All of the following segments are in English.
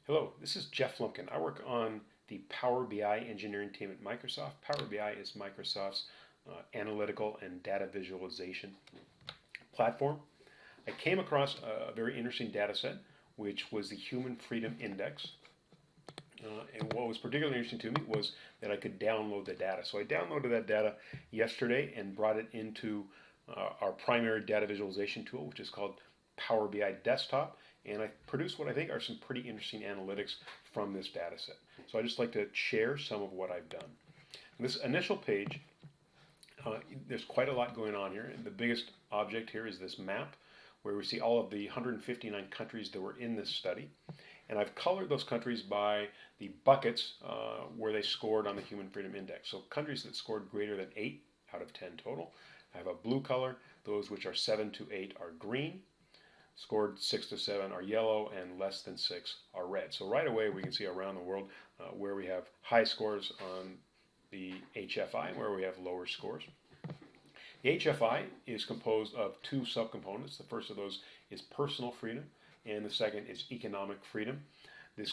Hello, this is Jeff Lumpkin. I work on the Power BI engineering team at Microsoft. Power BI is Microsoft's analytical and data visualization platform. I came across a very interesting data set, which was the Human Freedom Index. And what was particularly interesting to me was that I could download the data. So I downloaded that data yesterday and brought it into our primary data visualization tool, which is called Power BI Desktop. And I produced what I think are some pretty interesting analytics from this data set. So I'd just like to share some of what I've done. This initial page, there's quite a lot going on here. And the biggest object here is this map where we see all of the 159 countries that were in this study. And I've colored those countries by the buckets where they scored on the Human Freedom Index. So countries that scored greater than 8 out of 10 total. I have a blue color. Those which are 7 to 8 are green. Scored 6 to 7 are yellow, and less than 6 are red. So right away we can see around the world where we have high scores on the HFI and where we have lower scores. The HFI is composed of two subcomponents. The first of those is personal freedom, and the second is economic freedom. The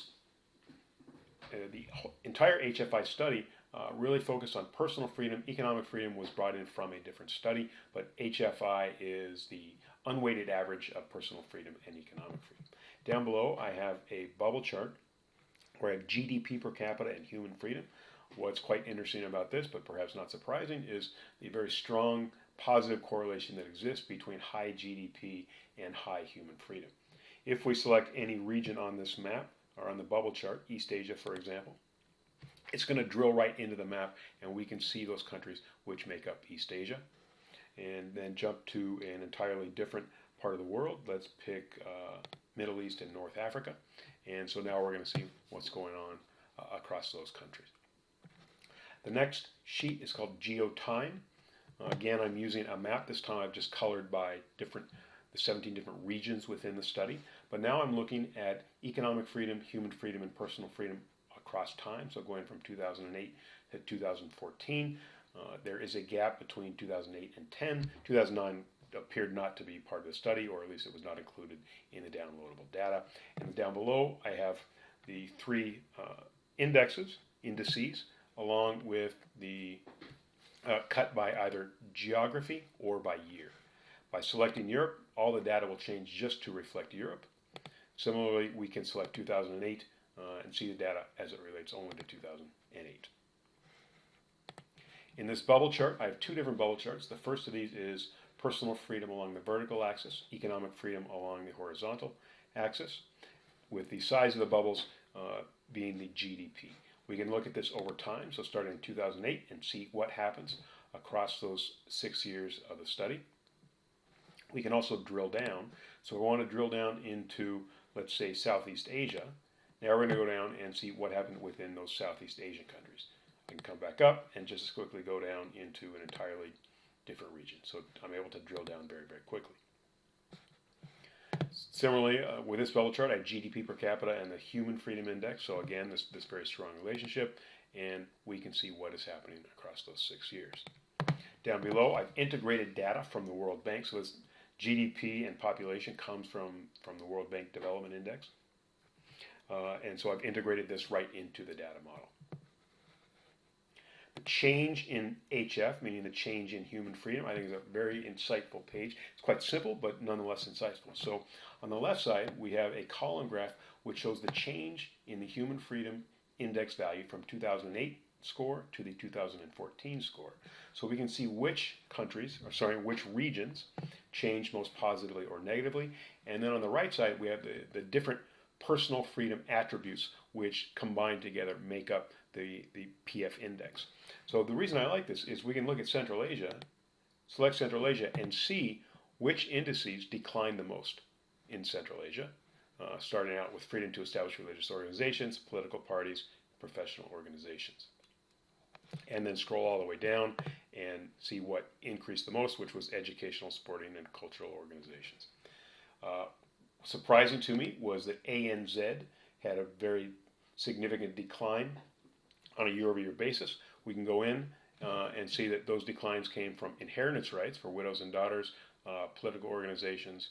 entire HFI study really focused on personal freedom. Economic freedom was brought in from a different study, but HFI is the unweighted average of personal freedom and economic freedom. Down below, I have a bubble chart where I have GDP per capita and human freedom. What's quite interesting about this, but perhaps not surprising, is the very strong positive correlation that exists between high GDP and high human freedom. If we select any region on this map, or on the bubble chart, East Asia for example, it's going to drill right into the map and we can see those countries which make up East Asia. And then jump to an entirely different part of the world. Let's pick Middle East and North Africa. And so now we're going to see what's going on across those countries. The next sheet is called GeoTime. Again, I'm using a map. This time I've just colored by the 17 different regions within the study. But now I'm looking at economic freedom, human freedom, and personal freedom across time. So going from 2008 to 2014. There is a gap between 2008 and 10. 2009 appeared not to be part of the study, or at least it was not included in the downloadable data. And down below, I have the three indices, along with the cut by either geography or by year. By selecting Europe, all the data will change just to reflect Europe. Similarly, we can select 2008 and see the data as it relates only to 2008. In this bubble chart, I have two different bubble charts. The first of these is personal freedom along the vertical axis, economic freedom along the horizontal axis, with the size of the bubbles being the GDP. We can look at this over time, so starting in 2008, and see what happens across those 6 years of the study. We can also drill down. So we want to drill down into, let's say, Southeast Asia. Now we're going to go down and see what happened within those Southeast Asian countries. I can come back up and just as quickly go down into an entirely different region. So I'm able to drill down very, very quickly. Similarly, with this bubble chart, I have GDP per capita and the Human Freedom Index. So again, this very strong relationship, and we can see what is happening across those 6 years. Down below, I've integrated data from the World Bank. So this GDP and population comes from the World Bank Development Index. And so I've integrated this right into the data model. The change in HF, meaning the change in human freedom, I think is a very insightful page. It's quite simple, but nonetheless insightful. So on the left side, we have a column graph which shows the change in the Human Freedom Index value from 2008 score to the 2014 score. So we can see which regions changed most positively or negatively. And then on the right side, we have the different personal freedom attributes which combined together make up the PF index. So the reason I like this is we can look at Central Asia, select Central Asia, and see which indices decline the most in Central Asia, starting out with freedom to establish religious organizations, political parties, professional organizations. And then scroll all the way down and see what increased the most, which was educational, sporting, and cultural organizations. Surprising to me was that ANZ had a very significant decline on a year-over-year basis. We can go in and see that those declines came from inheritance rights for widows and daughters, political organizations,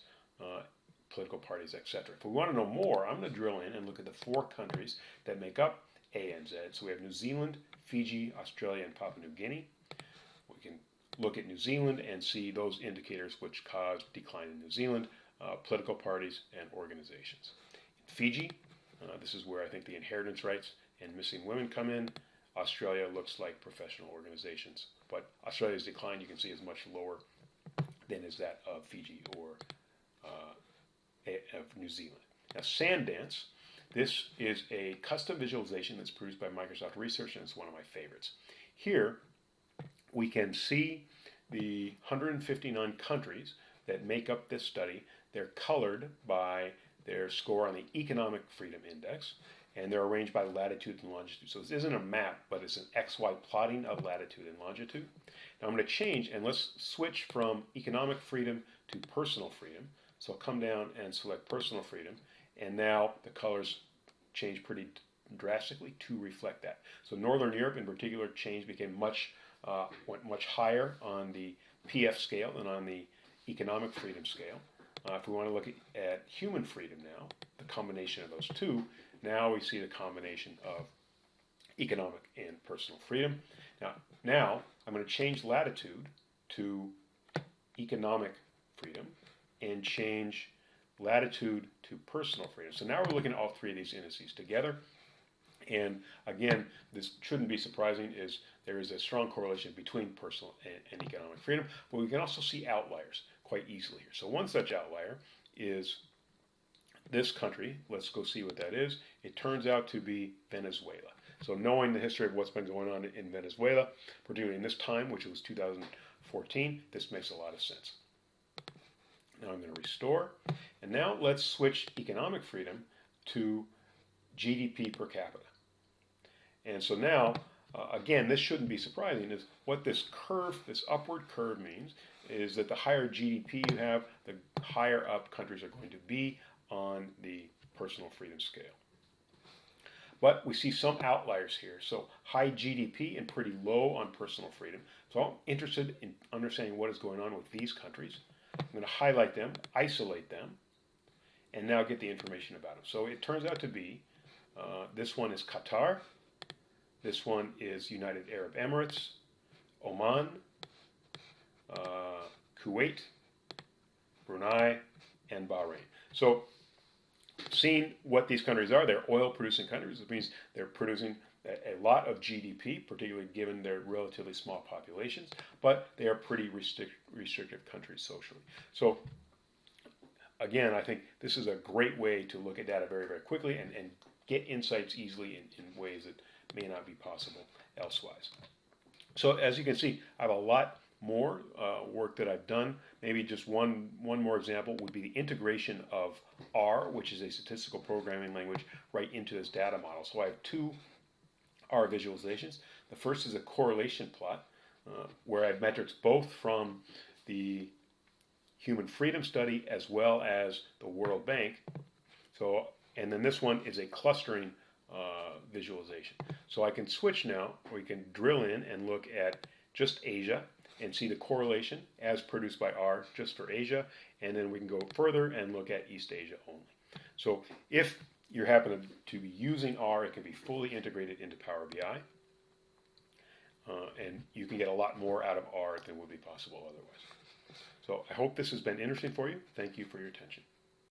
political parties, etc. If we want to know more, I'm going to drill in and look at the 4 countries that make up ANZ. So we have New Zealand, Fiji, Australia, and Papua New Guinea. We can look at New Zealand and see those indicators which cause decline in New Zealand, political parties, and organizations. In Fiji, this is where I think the inheritance rights and missing women come in. Australia looks like professional organizations, but Australia's decline, you can see, is much lower than is that of Fiji or of New Zealand. Now, Sandance, this is a custom visualization that's produced by Microsoft Research, and it's one of my favorites. Here, we can see the 159 countries that make up this study. They're colored by their score on the Economic Freedom Index, and they're arranged by latitude and longitude. So this isn't a map, but it's an XY plotting of latitude and longitude. Now I'm going to change, and let's switch from economic freedom to personal freedom. So I'll come down and select personal freedom, and now the colors change pretty drastically to reflect that. So Northern Europe in particular went much higher on the PF scale than on the economic freedom scale. If we want to look at human freedom now, the combination of those two, now we see the combination of economic and personal freedom. Now I'm going to change latitude to economic freedom and change latitude to personal freedom. So now we're looking at all 3 of these indices together. And again, this shouldn't be surprising, is there is a strong correlation between personal and economic freedom, but we can also see outliers quite easily here. So one such outlier is this country. Let's go see what that is. It turns out to be Venezuela. So knowing the history of what's been going on in Venezuela, particularly in this time, which was 2014, this makes a lot of sense. Now I'm going to restore. And now let's switch economic freedom to GDP per capita. And so now, again, this shouldn't be surprising, is what this curve, this upward curve means is that the higher GDP you have, the higher up countries are going to be on the personal freedom scale. But we see some outliers here. So high GDP and pretty low on personal freedom. So I'm interested in understanding what is going on with these countries. I'm going to highlight them, isolate them, and now get the information about them. So it turns out to be, this one is Qatar, this one is United Arab Emirates, Oman, Kuwait, Brunei, and Bahrain. So seeing what these countries are, they're oil-producing countries. It means they're producing a lot of GDP, particularly given their relatively small populations, but they are pretty restrictive countries socially. So again, I think this is a great way to look at data very, very quickly and get insights easily in ways that may not be possible elsewise. So as you can see, I have a lot more work that I've done. Maybe just one more example would be the integration of R, which is a statistical programming language, right into this data model. So I have 2 R visualizations. The first is a correlation plot where I have metrics both from the Human Freedom Study as well as the World Bank. So, and then this one is a clustering visualization. So I can switch now. We can drill in and look at just Asia and see the correlation as produced by R just for Asia, and then we can go further and look at East Asia only. So if you happen to be using R, it can be fully integrated into Power BI, and you can get a lot more out of R than would be possible otherwise. So I hope this has been interesting for you. Thank you for your attention.